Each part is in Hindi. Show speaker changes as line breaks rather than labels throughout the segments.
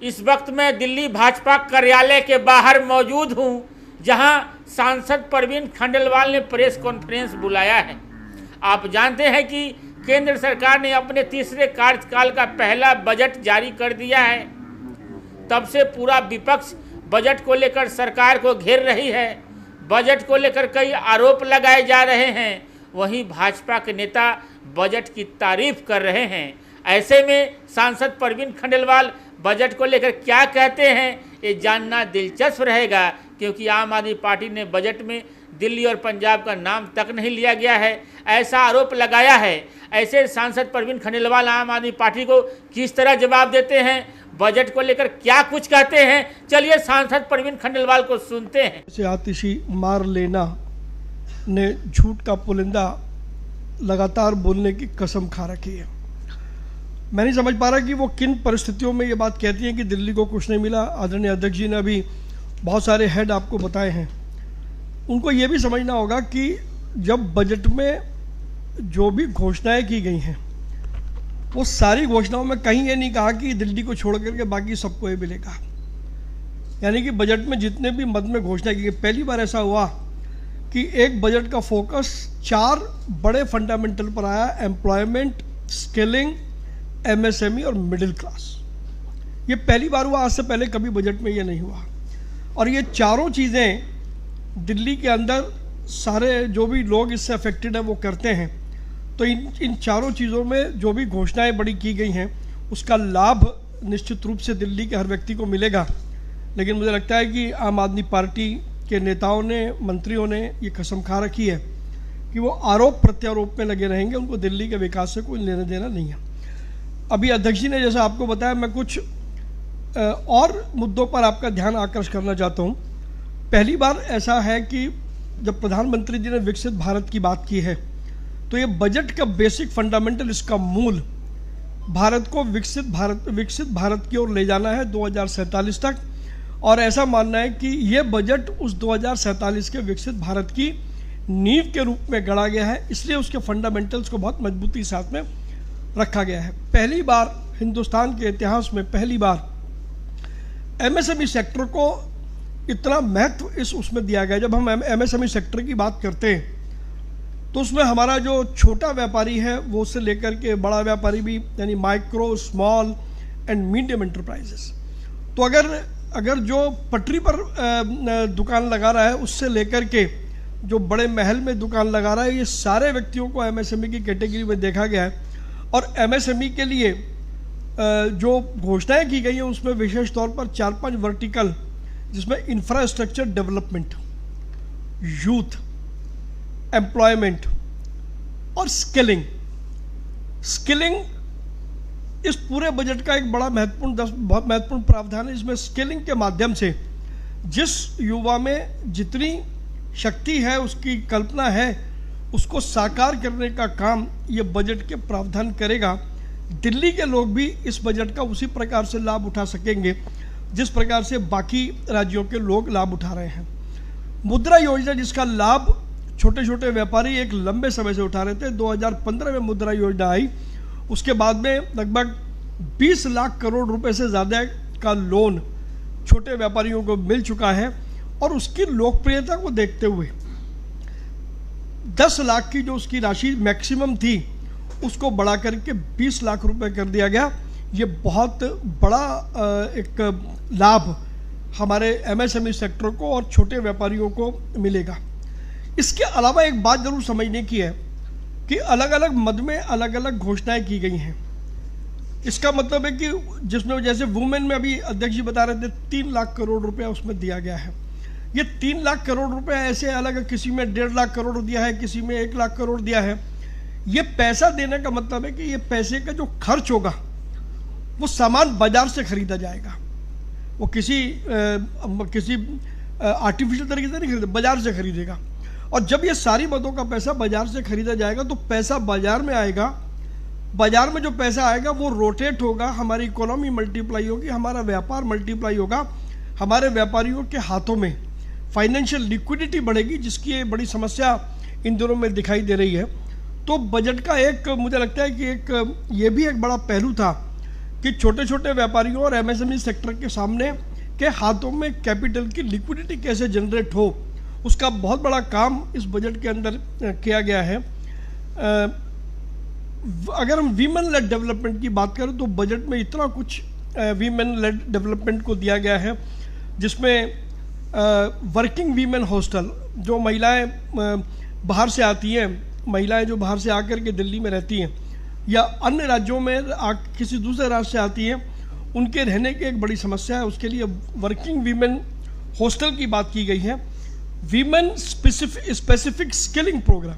इस वक्त मैं दिल्ली भाजपा कार्यालय के बाहर मौजूद हूं, जहां सांसद परवीन खंडेलवाल ने प्रेस कॉन्फ्रेंस बुलाया है। आप जानते हैं कि केंद्र सरकार ने अपने तीसरे कार्यकाल का पहला बजट जारी कर दिया है। तब से पूरा विपक्ष बजट को लेकर सरकार को घेर रही है। बजट को लेकर कई आरोप लगाए जा रहे हैं। वहीं भाजपा के नेता बजट की तारीफ कर रहे हैं। ऐसे में सांसद परवीन खंडेलवाल बजट को लेकर क्या कहते हैं, ये जानना दिलचस्प रहेगा, क्योंकि आम आदमी पार्टी ने बजट में दिल्ली और पंजाब का नाम तक नहीं लिया गया है, ऐसा आरोप लगाया है। ऐसे सांसद परवीन खंडेलवाल आम आदमी पार्टी को किस तरह जवाब देते हैं, बजट को लेकर क्या कुछ कहते हैं, चलिए सांसद परवीन खंडेलवाल को सुनते हैं।
से आतिशी मार लेना ने झूठ का पुलिंदा लगातार बोलने की कसम खा रखी है। मैं नहीं समझ पा रहा कि वो किन परिस्थितियों में ये बात कहती हैं कि दिल्ली को कुछ नहीं मिला। आदरणीय अध्यक्ष जी ने अभी बहुत सारे हेड आपको बताए हैं। उनको ये भी समझना होगा कि जब बजट में जो भी घोषणाएं की गई हैं, वो सारी घोषणाओं में कहीं ये नहीं कहा कि दिल्ली को छोड़ करके बाकी सबको ये मिलेगा। यानी कि बजट में जितने भी मद में घोषणा की गई, पहली बार ऐसा हुआ कि एक बजट का फोकस 4 बड़े फंडामेंटल पर आया: एम्प्लॉयमेंट, स्किलिंग, एमएसएमई और मिडिल क्लास। ये पहली बार हुआ, आज से पहले कभी बजट में ये नहीं हुआ। और ये चारों चीज़ें दिल्ली के अंदर सारे जो भी लोग इससे अफेक्टेड हैं वो करते हैं। तो इन चारों चीज़ों में जो भी घोषणाएं बड़ी की गई हैं, उसका लाभ निश्चित रूप से दिल्ली के हर व्यक्ति को मिलेगा। लेकिन मुझे लगता है कि आम आदमी पार्टी के नेताओं ने, मंत्रियों ने ये कसम खा रखी है कि वो आरोप प्रत्यारोप में लगे रहेंगे। उनको दिल्ली के विकास से कोई लेना देना नहीं है। अभी अध्यक्ष जी ने जैसा आपको बताया, मैं कुछ और मुद्दों पर आपका ध्यान आकर्षित करना चाहता हूँ। पहली बार ऐसा है कि जब प्रधानमंत्री जी ने विकसित भारत की बात की है, तो ये बजट का बेसिक फंडामेंटल, इसका मूल भारत को विकसित भारत की ओर ले जाना है 2047 तक। और ऐसा मानना है कि ये बजट उस 2047 के विकसित भारत की नींव के रूप में गढ़ा गया है, इसलिए उसके फंडामेंटल्स को बहुत मजबूती साथ में रखा गया है। पहली बार हिंदुस्तान के इतिहास में पहली बार एमएसएमई सेक्टर को इतना महत्व उसमें दिया गया। जब हम एमएसएमई सेक्टर की बात करते हैं तो उसमें हमारा जो छोटा व्यापारी है वो से लेकर के बड़ा व्यापारी भी, यानी micro, small and medium enterprises. तो अगर जो पटरी पर दुकान लगा रहा है उससे लेकर के जो बड़े महल में दुकान लगा रहा है, ये सारे व्यक्तियों को एमएसएमई की कैटेगरी में देखा गया है। और एमएसएमई के लिए जो घोषणाएं की गई हैं उसमें विशेष तौर पर 4-5 वर्टिकल, जिसमें इंफ्रास्ट्रक्चर डेवलपमेंट, यूथ, एम्प्लॉयमेंट और स्किलिंग इस पूरे बजट का एक बड़ा बहुत महत्वपूर्ण प्रावधान है। इसमें स्किलिंग के माध्यम से जिस युवा में जितनी शक्ति है, उसकी कल्पना है, उसको साकार करने का काम ये बजट के प्रावधान करेगा। दिल्ली के लोग भी इस बजट का उसी प्रकार से लाभ उठा सकेंगे जिस प्रकार से बाकी राज्यों के लोग लाभ उठा रहे हैं। मुद्रा योजना, जिसका लाभ छोटे छोटे व्यापारी एक लंबे समय से उठा रहे थे, 2015 में मुद्रा योजना आई। उसके बाद में लगभग 20 लाख करोड़ रुपए से ज़्यादा का लोन छोटे व्यापारियों को मिल चुका है। और उसकी लोकप्रियता को देखते हुए 10 लाख की जो उसकी राशि मैक्सिमम थी, उसको बढ़ा करके 20 लाख रुपए कर दिया गया। ये बहुत बड़ा एक लाभ हमारे एमएसएमई सेक्टर को और छोटे व्यापारियों को मिलेगा। इसके अलावा एक बात जरूर समझने की है कि अलग अलग मद में अलग अलग घोषणाएं की गई हैं। इसका मतलब है कि जिसमें जैसे वुमेन में अभी अध्यक्ष जी बता रहे थे 3 लाख करोड़ रुपया उसमें दिया गया है। ये 3 लाख करोड़ रुपए ऐसे अलग, किसी में 1.5 लाख करोड़ दिया है, किसी में 1 लाख करोड़ दिया है। ये पैसा देने का मतलब है कि ये पैसे का जो खर्च होगा वो सामान बाजार से खरीदा जाएगा। वो किसी आर्टिफिशियल तरीके से नहीं खरीदे, बाजार से खरीदेगा। और जब ये सारी मदों का पैसा बाजार से खरीदा जाएगा तो पैसा बाजार में आएगा। बाजार में जो पैसा आएगा वो रोटेट होगा, हमारी इकोनॉमी मल्टीप्लाई होगी, हमारा व्यापार मल्टीप्लाई होगा, हमारे व्यापारियों के हाथों में फाइनेंशियल लिक्विडिटी बढ़ेगी, जिसकी बड़ी समस्या इन दिनों में दिखाई दे रही है। तो बजट का एक, मुझे लगता है कि एक ये भी एक बड़ा पहलू था कि छोटे छोटे व्यापारियों और एमएसएमई सेक्टर के सामने के हाथों में कैपिटल की लिक्विडिटी कैसे जनरेट हो, उसका बहुत बड़ा काम इस बजट के अंदर किया गया है। अगर हम वीमेन लेड डेवलपमेंट की बात करें तो बजट में इतना कुछ वीमेन लेड डेवलपमेंट को दिया गया है, जिसमें वर्किंग वीमेन हॉस्टल, जो महिलाएं बाहर से आती हैं, महिलाएं जो बाहर से आकर के दिल्ली में रहती हैं या अन्य राज्यों में किसी दूसरे राज्य से आती हैं, उनके रहने की एक बड़ी समस्या है। उसके लिए वर्किंग वीमेन हॉस्टल की बात की गई है। वीमेन स्पेसिफिक स्किलिंग प्रोग्राम,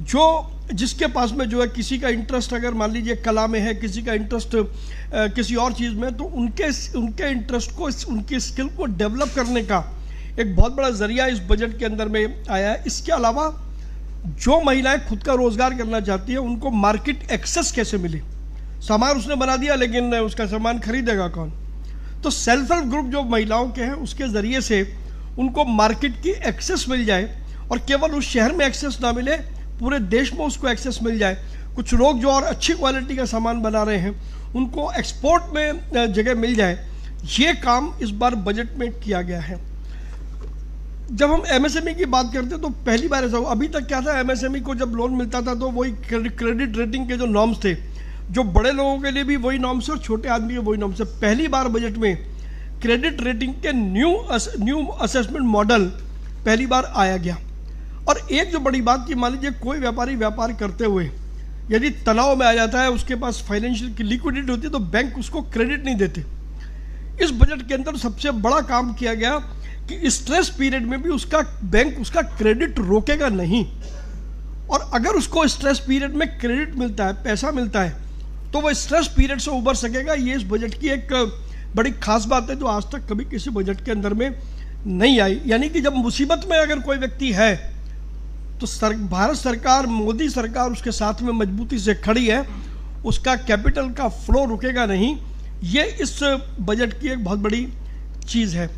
जो जिसके पास में जो है किसी का इंटरेस्ट अगर मान लीजिए कला में है, किसी का इंटरेस्ट किसी और चीज़ में, तो उनके इंटरेस्ट को, उनकी स्किल को डेवलप करने का एक बहुत बड़ा जरिया इस बजट के अंदर में आया है। इसके अलावा जो महिलाएं खुद का रोजगार करना चाहती हैं, उनको मार्केट एक्सेस कैसे मिले। सामान उसने बना दिया लेकिन उसका सामान खरीदेगा कौन? तो सेल्फ हेल्प ग्रुप जो महिलाओं के हैं, उसके ज़रिए से उनको मार्केट की एक्सेस मिल जाए, और केवल उस शहर में एक्सेस ना मिले, पूरे देश में उसको एक्सेस मिल जाए। कुछ लोग जो और अच्छी क्वालिटी का सामान बना रहे हैं, उनको एक्सपोर्ट में जगह मिल जाए। ये काम इस बार बजट में किया गया है। जब हम एमएसएमई की बात करते हैं तो पहली बार ऐसा हुआ, अभी तक क्या था, एमएसएमई को जब लोन मिलता था तो वही क्रेडिट रेटिंग के जो नॉर्म्स थे, जो बड़े लोगों के लिए भी वही नॉर्म्स और छोटे आदमी के वही नॉर्म्स है। पहली बार बजट में क्रेडिट रेटिंग के न्यू असेसमेंट मॉडल पहली बार आया गया। और एक जो बड़ी बात कि मान लीजिए कोई व्यापारी व्यापार करते हुए यदि तनाव में आ जाता है, उसके पास फाइनेंशियल की लिक्विडिटी होती है, तो बैंक उसको क्रेडिट नहीं देते। इस बजट के अंदर सबसे बड़ा काम किया गया कि स्ट्रेस पीरियड में भी बैंक उसका क्रेडिट रोकेगा नहीं, और अगर उसको स्ट्रेस पीरियड में क्रेडिट मिलता है, पैसा मिलता है, तो वह स्ट्रेस पीरियड से उबर सकेगा। ये इस बजट की एक बड़ी खास बात है, जो आज तक कभी किसी बजट के अंदर में नहीं आई। यानी कि जब मुसीबत में अगर कोई व्यक्ति है, तो भारत सरकार, मोदी सरकार उसके साथ में मजबूती से खड़ी है, उसका कैपिटल का फ्लो रुकेगा नहीं। ये इस बजट की एक बहुत बड़ी चीज़ है।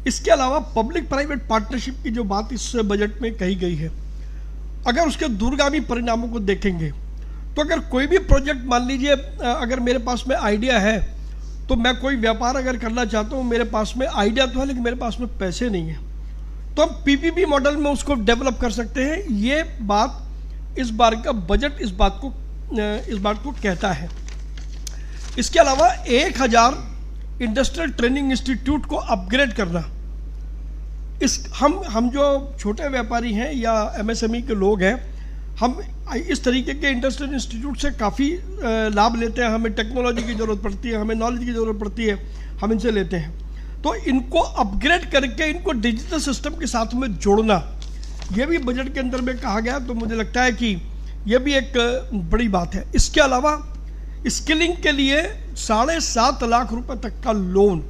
इसके अलावा पब्लिक प्राइवेट पार्टनरशिप की जो बात इस बजट में कही गई है, अगर उसके दूरगामी परिणामों को देखेंगे तो अगर कोई भी प्रोजेक्ट, मान लीजिए अगर मेरे पास में आइडिया है, तो मैं कोई व्यापार अगर करना चाहता हूँ, मेरे पास में आइडिया तो है लेकिन मेरे पास में पैसे नहीं है, तो हम पीपीपी मॉडल में उसको डेवलप कर सकते हैं। ये बात इस बार का बजट इस बात को कहता है। इसके अलावा 1000 इंडस्ट्रियल ट्रेनिंग इंस्टीट्यूट को अपग्रेड करना, हम जो छोटे व्यापारी हैं या एमएसएमई के लोग हैं, हम इस तरीके के इंडस्ट्रियल इंस्टीट्यूट से काफ़ी लाभ लेते हैं। हमें टेक्नोलॉजी की ज़रूरत पड़ती है, हमें नॉलेज की ज़रूरत पड़ती है, हम इनसे लेते हैं। तो इनको अपग्रेड करके इनको डिजिटल सिस्टम के साथ में जोड़ना, ये भी बजट के अंदर में कहा गया। तो मुझे लगता है कि ये भी एक बड़ी बात है। इसके अलावा स्किलिंग के लिए 7.5 लाख रुपए तक का लोन,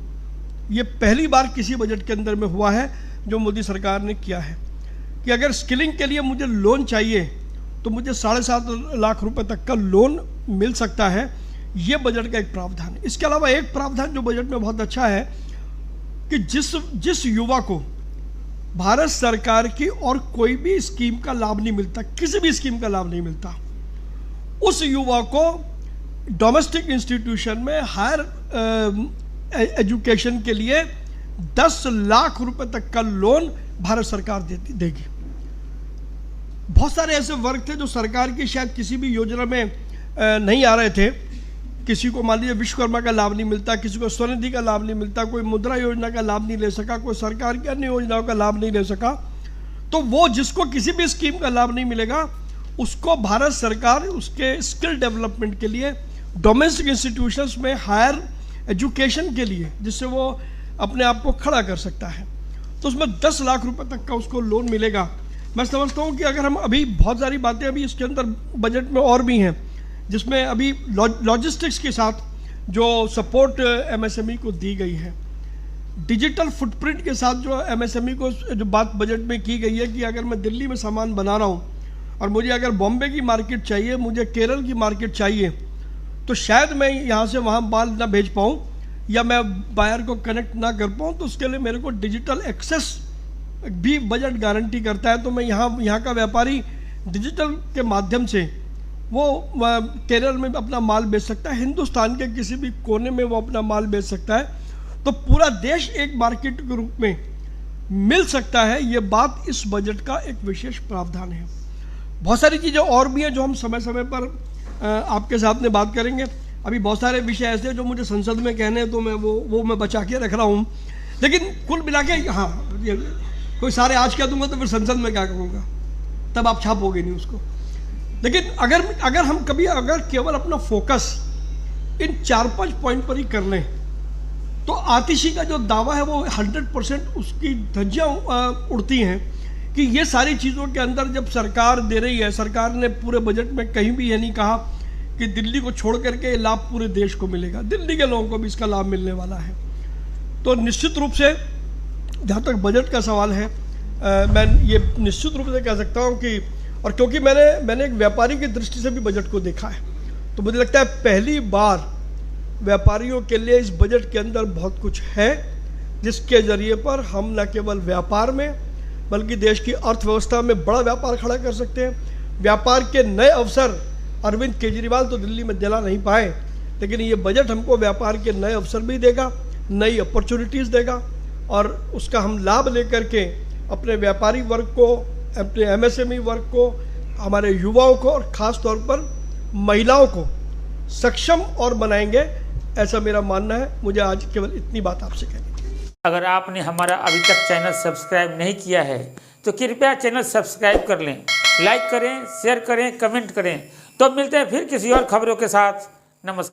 ये पहली बार किसी बजट के अंदर में हुआ है जो मोदी सरकार ने किया है, कि अगर स्किलिंग के लिए मुझे लोन चाहिए तो मुझे 7.5 लाख रुपए तक का लोन मिल सकता है। ये बजट का एक प्रावधान है। इसके अलावा एक प्रावधान जो बजट में बहुत अच्छा है कि जिस युवा को भारत सरकार की और कोई भी स्कीम का लाभ नहीं मिलता, किसी भी स्कीम का लाभ नहीं मिलता, उस युवा को डोमेस्टिक इंस्टीट्यूशन में हायर एजुकेशन के लिए 10 लाख रुपए तक का लोन भारत सरकार देगी। बहुत सारे ऐसे वर्ग थे जो सरकार की शायद किसी भी योजना में नहीं आ रहे थे। किसी को मान लीजिए विश्वकर्मा का लाभ नहीं मिलता, किसी को स्वनिधि का लाभ नहीं मिलता, कोई मुद्रा योजना का लाभ नहीं ले सका, कोई सरकार की अन्य योजनाओं का लाभ नहीं ले सका। तो वो जिसको किसी भी स्कीम का लाभ नहीं मिलेगा, उसको भारत सरकार उसके स्किल डेवलपमेंट के लिए डोमेस्टिक इंस्टीट्यूशंस में हायर एजुकेशन के लिए, जिससे वो अपने आप को खड़ा कर सकता है, तो उसमें 10 लाख रुपए तक का उसको लोन मिलेगा। मैं समझता हूँ कि अगर हम अभी बहुत सारी बातें अभी इसके अंदर बजट में और भी हैं, जिसमें अभी लॉजिस्टिक्स के साथ जो सपोर्ट एमएसएमई को दी गई है, डिजिटल फुटप्रिंट के साथ जो एमएसएमई को जो बात बजट में की गई है कि अगर मैं दिल्ली में सामान बना रहा हूँ और मुझे अगर बॉम्बे की मार्केट चाहिए, मुझे केरल की मार्केट चाहिए, तो शायद मैं यहाँ से वहाँ माल ना भेज पाऊँ या मैं बायर को कनेक्ट ना कर पाऊँ, तो उसके लिए मेरे को डिजिटल एक्सेस भी बजट गारंटी करता है। तो मैं यहाँ का व्यापारी डिजिटल के माध्यम से वो केरल में अपना माल बेच सकता है, हिंदुस्तान के किसी भी कोने में वो अपना माल बेच सकता है। तो पूरा देश एक मार्केट के रूप में मिल सकता है। ये बात इस बजट का एक विशेष प्रावधान है। बहुत सारी चीज़ें और भी हैं जो हम समय समय पर आपके साथ में बात करेंगे। अभी बहुत सारे विषय ऐसे हैं जो मुझे संसद में कहने हैं, तो मैं वो मैं बचा के रख रहा हूँ। लेकिन कुल मिला के हाँ, कोई सारे आज कह दूंगा तो फिर संसद में क्या कहूँगा, तब आप छापोगे नहीं उसको। लेकिन अगर हम कभी केवल अपना फोकस इन 4-5 पॉइंट पर ही कर लें, तो आतिशी का जो दावा है वो 100% उसकी धज्जियाँ उड़ती हैं कि ये सारी चीज़ों के अंदर जब सरकार दे रही है, सरकार ने पूरे बजट में कहीं भी ये नहीं कहा कि दिल्ली को छोड़ करके लाभ पूरे देश को मिलेगा, दिल्ली के लोगों को भी इसका लाभ मिलने वाला है। तो निश्चित रूप से जहाँ तक बजट का सवाल है, मैं ये निश्चित रूप से कह सकता हूँ कि, और क्योंकि मैंने एक व्यापारी की दृष्टि से भी बजट को देखा है, तो मुझे लगता है पहली बार व्यापारियों के लिए इस बजट के अंदर बहुत कुछ है, जिसके ज़रिए पर हम न केवल व्यापार में बल्कि देश की अर्थव्यवस्था में बड़ा व्यापार खड़ा कर सकते हैं। व्यापार के नए अवसर अरविंद केजरीवाल तो दिल्ली में दिला नहीं पाए, लेकिन ये बजट हमको व्यापार के नए अवसर भी देगा, नई अपॉर्चुनिटीज़ देगा, और उसका हम लाभ लेकर के अपने व्यापारी वर्ग को, अपने MSME वर्ग को, हमारे युवाओं को और ख़ास तौर पर महिलाओं को सक्षम और बनाएंगे, ऐसा मेरा मानना है। मुझे आज केवल इतनी बात आपसे कहनी है।
अगर आपने हमारा अभी तक चैनल सब्सक्राइब नहीं किया है तो कृपया चैनल सब्सक्राइब कर लें, लाइक करें, शेयर करें, कमेंट करें। तो मिलते हैं फिर किसी और खबरों के साथ। नमस्कार।